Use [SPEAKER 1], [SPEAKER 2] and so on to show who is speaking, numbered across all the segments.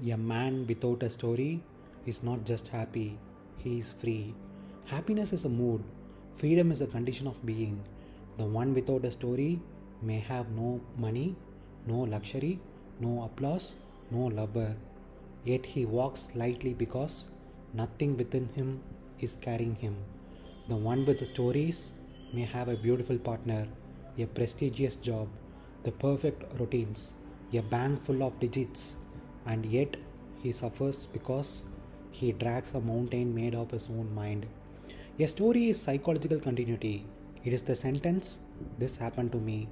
[SPEAKER 1] A man without a story is not just happy, he is free. Happiness is a mood, freedom is a condition of being. The one without a story may have no money, no luxury, no applause, no lover. Yet he walks lightly because nothing within him is carrying him. The one with the stories may have a beautiful partner, a prestigious job, the perfect routines, a bank full of digits, and yet he suffers because he drags a mountain made of his own mind. A story is psychological continuity. It is the sentence, "This happened to me.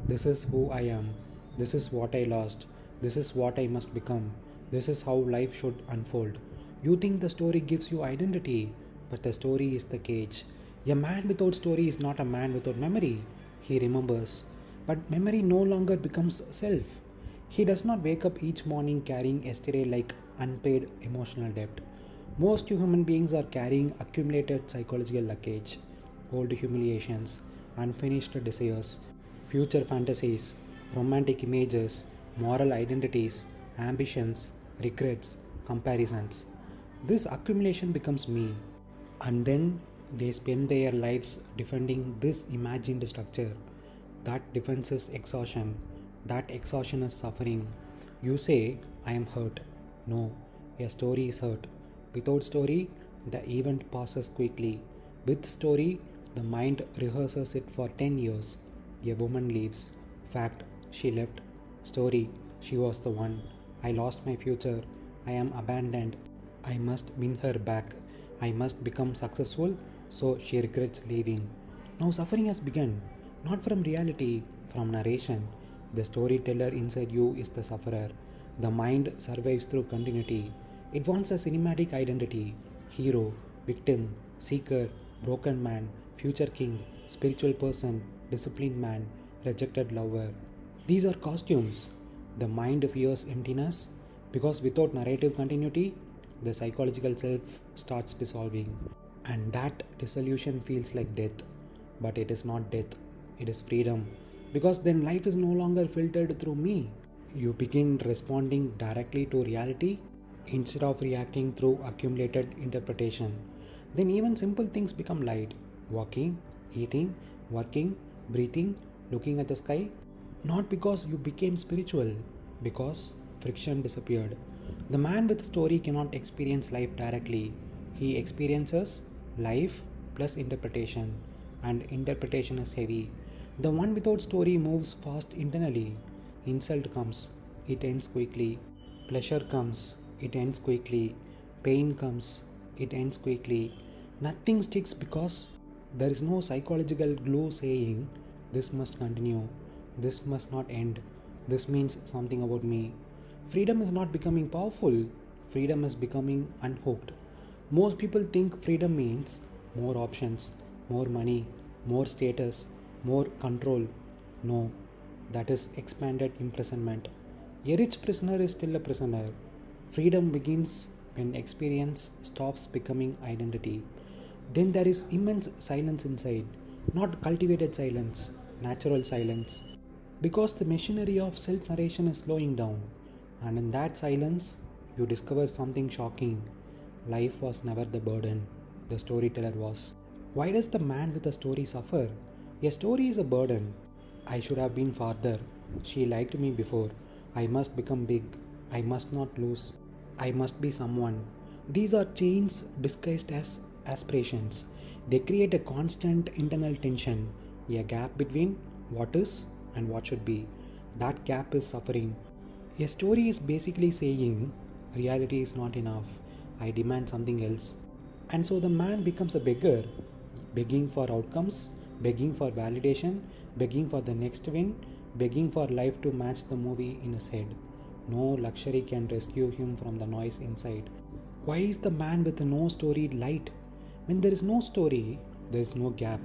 [SPEAKER 1] This is who I am. This is what I lost. This is what I must become. This is how life should unfold." You think the story gives you identity, but the story is the cage. A man without story is not a man without memory. He remembers, but memory no longer becomes self. He does not wake up each morning carrying yesterday like unpaid emotional debt. Most human beings are carrying accumulated psychological luggage, old humiliations, unfinished desires, future fantasies, romantic images, moral identities, ambitions, regrets, comparisons. This accumulation becomes me, and then they spend their lives defending this imagined structure. That defense is exhaustion. That exhaustion is suffering. You say, "I am hurt." No, a story is hurt. Without story, the event passes quickly. With story, the mind rehearses it for 10 years. A woman leaves. Fact, she left. Story, she was the one. I lost my future. I am abandoned. I must win her back. I must become successful, so she regrets leaving. Now suffering has begun, not from reality, from narration. The storyteller inside you is the sufferer. The mind survives through continuity. It wants a cinematic identity: hero, victim, seeker, broken man, future king, spiritual person, disciplined man, rejected lover. These are costumes. The mind fears emptiness because without narrative continuity, the psychological self starts dissolving. And that dissolution feels like death. But it is not death, it is freedom. Because then life is no longer filtered through me. You begin responding directly to reality instead of reacting through accumulated interpretation. Then even simple things become light: walking, eating, working, breathing, looking at the sky. Not because you became spiritual, because friction disappeared. The man with a story cannot experience life directly. He experiences life plus interpretation, and interpretation is heavy. The one without story moves fast internally. Insult comes, it ends quickly. Pleasure comes, it ends quickly. Pain comes, it ends quickly. Nothing sticks because there is no psychological glue saying, "This must continue, this must not end, this means something about me." Freedom is not becoming powerful, freedom is becoming unhooked. Most people think freedom means more options, more money, more status, more control. No, that is expanded imprisonment. A rich prisoner is still a prisoner. Freedom begins when experience stops becoming identity. Then there is immense silence inside, not cultivated silence, natural silence. Because the machinery of self narration is slowing down, and in that silence, you discover something shocking. Life was never the burden, the storyteller was. Why does the man with a story suffer? A story is a burden. I should have been farther. She liked me before. I must become big. I must not lose. I must be someone. These are chains disguised as aspirations. They create a constant internal tension, a gap between what is and what should be. That gap is suffering. A story is basically saying, reality is not enough. I demand something else. And so the man becomes a beggar, begging for outcomes, begging for validation, begging for the next win, begging for life to match the movie in his head. No luxury can rescue him from the noise inside. Why is the man with no story light? When there is no story, there is no gap,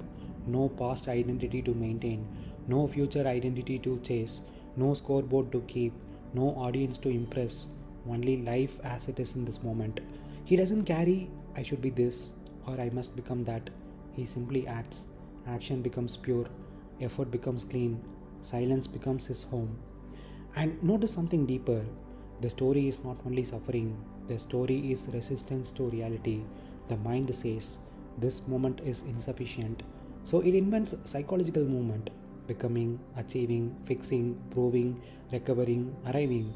[SPEAKER 1] no past identity to maintain, no future identity to chase, no scoreboard to keep, no audience to impress, only life as it is in this moment. He doesn't carry, "I should be this" or "I must become that." He simply acts. Action becomes pure, effort becomes clean, silence becomes his home. And notice something deeper. The story is not only suffering, the story is resistance to reality. The mind says, this moment is insufficient. So it invents psychological movement, becoming, achieving, fixing, proving, recovering, arriving.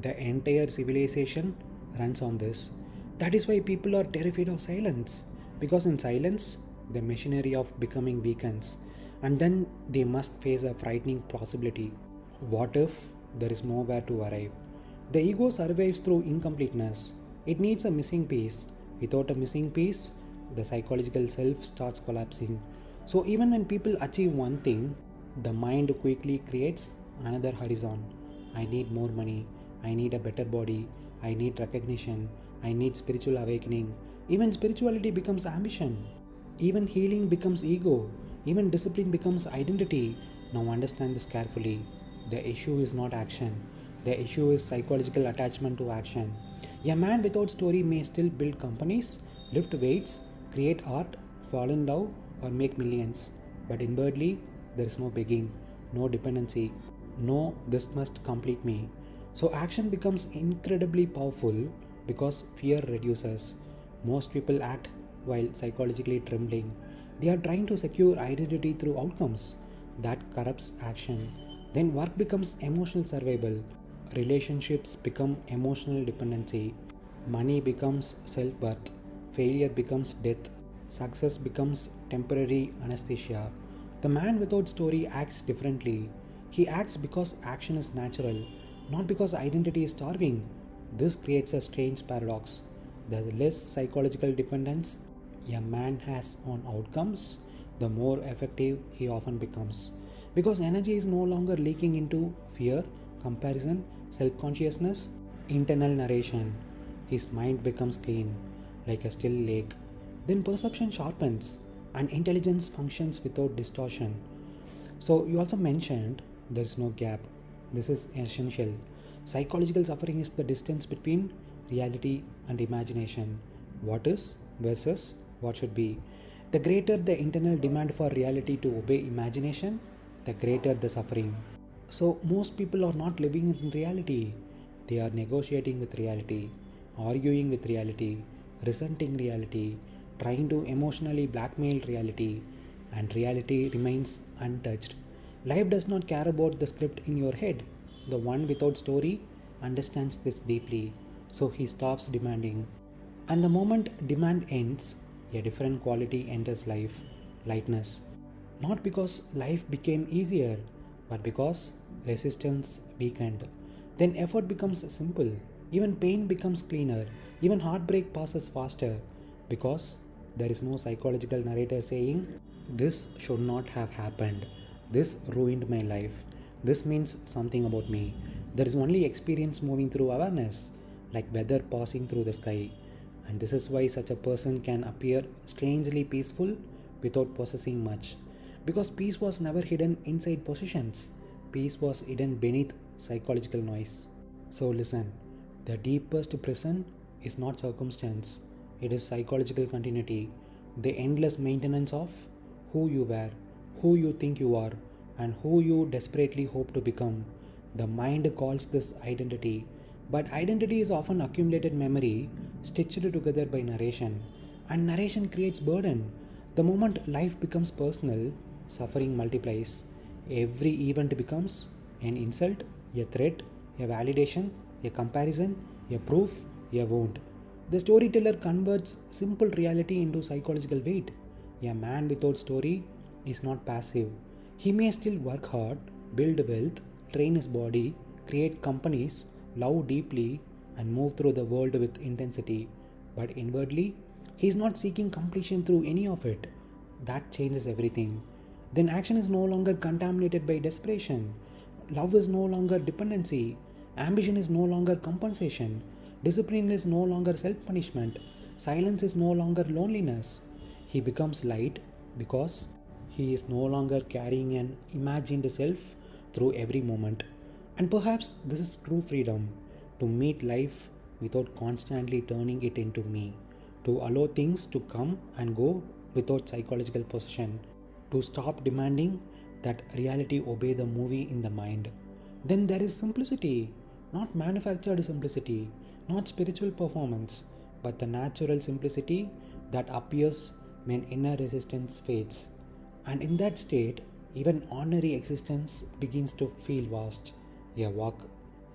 [SPEAKER 1] The entire civilization runs on this. That is why people are terrified of silence. Because in silence, the machinery of becoming weakens. And then they must face a frightening possibility. What if there is nowhere to arrive? The ego survives through incompleteness. It needs a missing piece. Without a missing piece, the psychological self starts collapsing. So, even when people achieve one thing, the mind quickly creates another horizon. I need more money. I need a better body. I need recognition. I need spiritual awakening. Even spirituality becomes ambition. Even healing becomes ego. Even discipline becomes identity. Now, understand this carefully. The issue is not action. The issue is psychological attachment to action. A man without story may still build companies, lift weights, create art, fall in love, or make millions. But inwardly, there is no begging, no dependency, no this must complete me. So action becomes incredibly powerful because fear reduces. Most people act while psychologically trembling. They are trying to secure identity through outcomes. That corrupts action. Then work becomes emotional survival. Relationships become emotional dependency. Money becomes self-worth. Failure becomes death. Success becomes temporary anesthesia. The man without story acts differently. He acts because action is natural, not because identity is starving. This creates a strange paradox. The less psychological dependence a man has on outcomes, the more effective he often becomes. Because energy is no longer leaking into fear, comparison, self consciousness, internal narration. His mind becomes clean, like a still lake. Then perception sharpens and intelligence functions without distortion. So, you also mentioned there is no gap. This is essential. Psychological suffering is the distance between reality and imagination. What is versus what should be. The greater the internal demand for reality to obey imagination, the greater the suffering. So, most people are not living in reality. They are negotiating with reality, arguing with reality, resenting reality, trying to emotionally blackmail reality, and reality remains untouched. Life does not care about the script in your head. The one without story understands this deeply, so he stops demanding. And the moment demand ends, a different quality enters life, lightness. Not because life became easier, but because resistance weakened. Then effort becomes simple, even pain becomes cleaner, even heartbreak passes faster, because there is no psychological narrator saying, this should not have happened, this ruined my life, this means something about me. There is only experience moving through awareness, like weather passing through the sky. And this is why such a person can appear strangely peaceful without possessing much. Because peace was never hidden inside possessions, peace was hidden beneath psychological noise. So listen, the deepest prison is not circumstance, it is psychological continuity, the endless maintenance of who you were, who you think you are, and who you desperately hope to become. The mind calls this identity, but identity is often accumulated memory stitched together by narration, and narration creates burden. The moment life becomes personal, suffering multiplies. Every event becomes an insult, a threat, a validation, a comparison, a proof, a wound. The storyteller converts simple reality into psychological weight. A man without story is not passive. He may still work hard, build wealth, train his body, create companies, love deeply, and move through the world with intensity. But inwardly, he is not seeking completion through any of it. That changes everything. Then action is no longer contaminated by desperation. Love is no longer dependency. Ambition is no longer compensation. Discipline is no longer self punishment. Silence is no longer loneliness. He becomes light because he is no longer carrying an imagined self through every moment. And perhaps this is true freedom, to meet life without constantly turning it into me, to allow things to come and go without psychological possession, to stop demanding that reality obey the movie in the mind. Then there is simplicity. Not manufactured simplicity, not spiritual performance, but the natural simplicity that appears when inner resistance fades. And in that state, even ordinary existence begins to feel vast. A walk,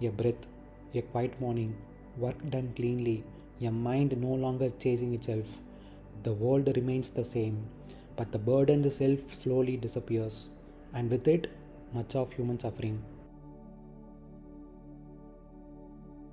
[SPEAKER 1] a breath, a quiet morning, work done cleanly, a mind no longer chasing itself. The world remains the same, but the burdened self slowly disappears, and with it, much of human suffering.